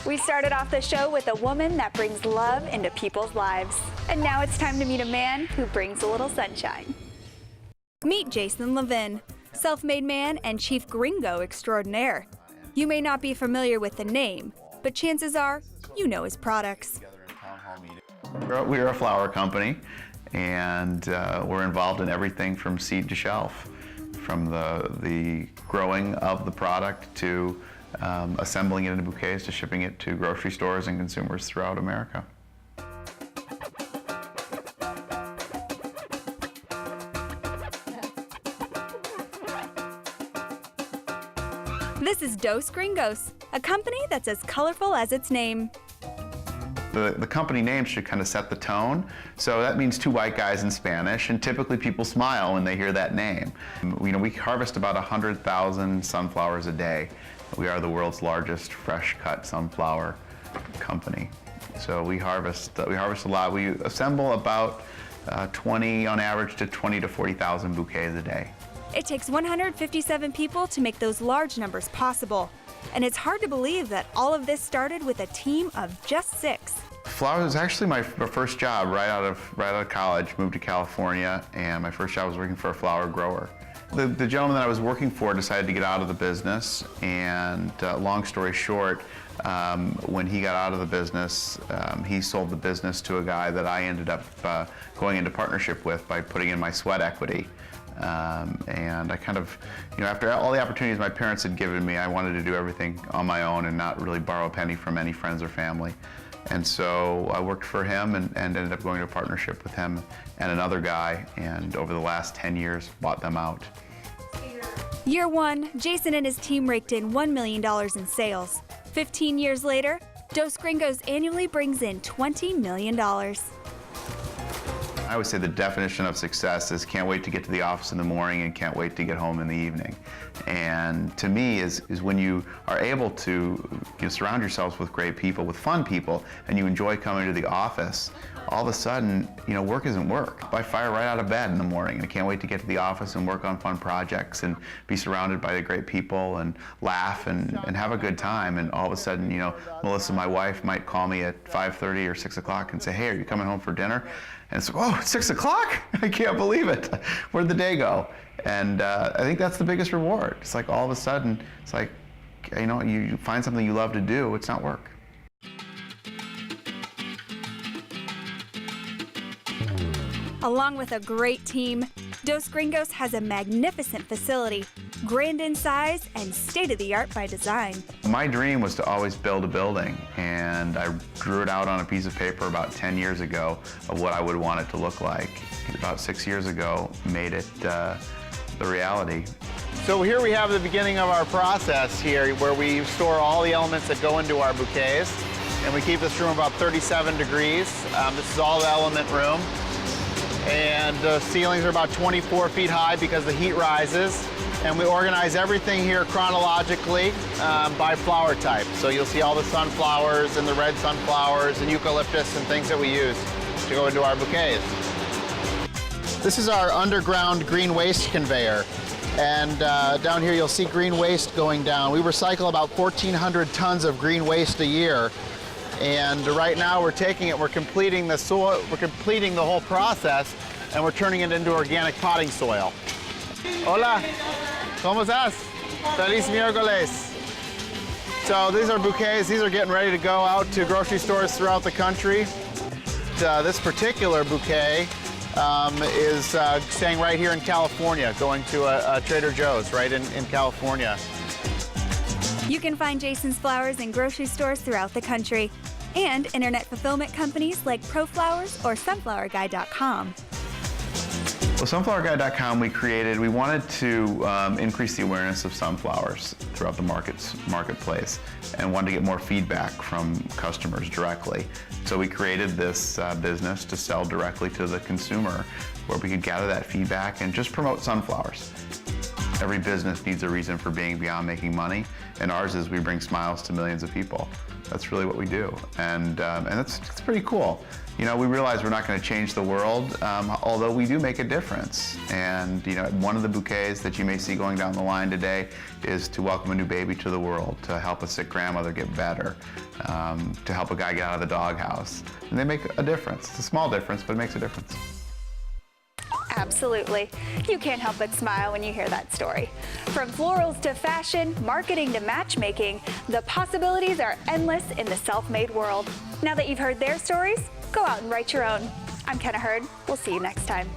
We started off the show with a woman that brings love into people's lives. And now it's time to meet a man who brings a little sunshine. Meet Jason Levin, self-made man and chief gringo extraordinaire. You may not be familiar with the name, but chances are you know his products. We are a flower company, and we're involved in everything from seed to shelf, from the growing of the product to assembling it into bouquets to shipping it to grocery stores and consumers throughout America. This is Dos Gringos, a company that's as colorful as its name. The company name should kind of set the tone. So that means two white guys in Spanish, and typically people smile when they hear that name. You know, we harvest about 100,000 sunflowers a day. We are the world's largest fresh cut sunflower company. So we harvest a lot. We assemble about 20 on average to 20 to 40,000 bouquets a day. It takes 157 people to make those large numbers possible. And it's hard to believe that all of this started with a team of just 6. Flowers was actually my first job right out of college. Moved to California, and my first job was working for a flower grower. The gentleman that I was working for decided to get out of the business, and long story short, when he got out of the business, he sold the business to a guy that I ended up going into partnership with by putting in my sweat equity. And I kind of, you know, after all the opportunities my parents had given me, I wanted to do everything on my own and not really borrow a penny from any friends or family. And so I worked for him and ended up going to a partnership with him and another guy, and over the last 10 years bought them out. Year 1, Jason and his team raked in $1 million in sales. 15 years later, Dos Gringos annually brings in $20 million. I would say the definition of success is can't wait to get to the office in the morning and can't wait to get home in the evening. And to me is when you are able to surround yourselves with great people, with fun people, and you enjoy coming to the office, all of a sudden, work isn't work. I fire right out of bed in the morning and I can't wait to get to the office and work on fun projects and be surrounded by the great people and laugh and have a good time. And all of a sudden, Melissa, my wife, might call me at 5:30 or 6 o'clock and say, hey, are you coming home for dinner? And it's, oh, it's 6 o'clock? I can't believe it. Where'd the day go? And I think that's the biggest reward. It's like all of a sudden, it's like, you find something you love to do, it's not work. Along with a great team, Dos Gringos has a magnificent facility, grand in size and state-of-the-art by design. My dream was to always build a building, and I drew it out on a piece of paper about 10 years ago of what I would want it to look like. About 6 years ago, made it the reality. So here we have the beginning of our process here, where we store all the elements that go into our bouquets, and we keep this room about 37 degrees. This is all the element room. And the ceilings are about 24 feet high because the heat rises. And we organize everything here chronologically by flower type. So you'll see all the sunflowers and the red sunflowers and eucalyptus and things that we use to go into our bouquets. This is our underground green waste conveyor. And down here you'll see green waste going down. We recycle about 1,400 tons of green waste a year. And right now we're taking it, we're completing the soil, we're completing the whole process, and we're turning it into organic potting soil. Hola, ¿cómo estás? Feliz miércoles. So these are bouquets, these are getting ready to go out to grocery stores throughout the country. This particular bouquet is staying right here in California, going to a Trader Joe's right in California. You can find Jason's flowers in grocery stores throughout the country and internet fulfillment companies like ProFlowers or SunflowerGuide.com. Well, SunflowerGuide.com we wanted to increase the awareness of sunflowers throughout the marketplace and wanted to get more feedback from customers directly. So we created this business to sell directly to the consumer, where we could gather that feedback and just promote sunflowers. Every business needs a reason for being beyond making money, and ours is we bring smiles to millions of people. That's really what we do, and that's pretty cool. You know, we realize we're not going to change the world, although we do make a difference. And you know, one of the bouquets that you may see going down the line today is to welcome a new baby to the world, to help a sick grandmother get better, to help a guy get out of the doghouse. And they make a difference. It's a small difference, but it makes a difference. Absolutely. You can't help but smile when you hear that story. From florals to fashion, marketing to matchmaking, the possibilities are endless in the self-made world. Now that you've heard their stories, go out and write your own. I'm Kenna Hurd. We'll see you next time.